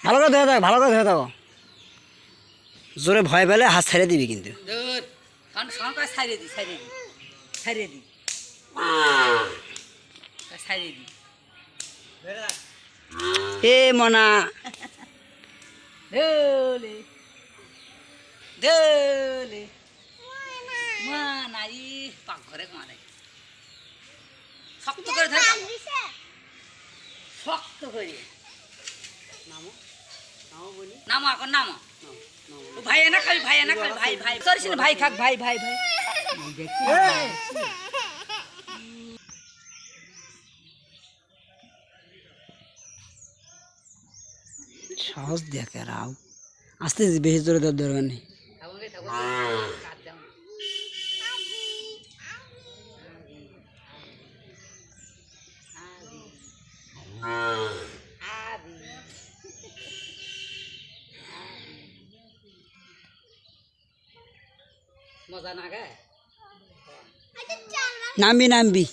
ভালো করে ধরে থাকো, ভালো করে ধরে থাকো। জোরে ভয় পেলে হাত ছেড়ে দিবি কিন্তু। এ মনা শক্ত করে ধরে শক্ত করে নামো নামো বলি নামো এখন নামো ভাই না খাবি ভাই না খাবি ভাই ভাই করিস না ভাই খাক ভাই ভাই ভাই সাহস দেখে রাও, আস্তে বেশি জোরে তোর দরকার নেই। মজা না গায় নামবি নামবি।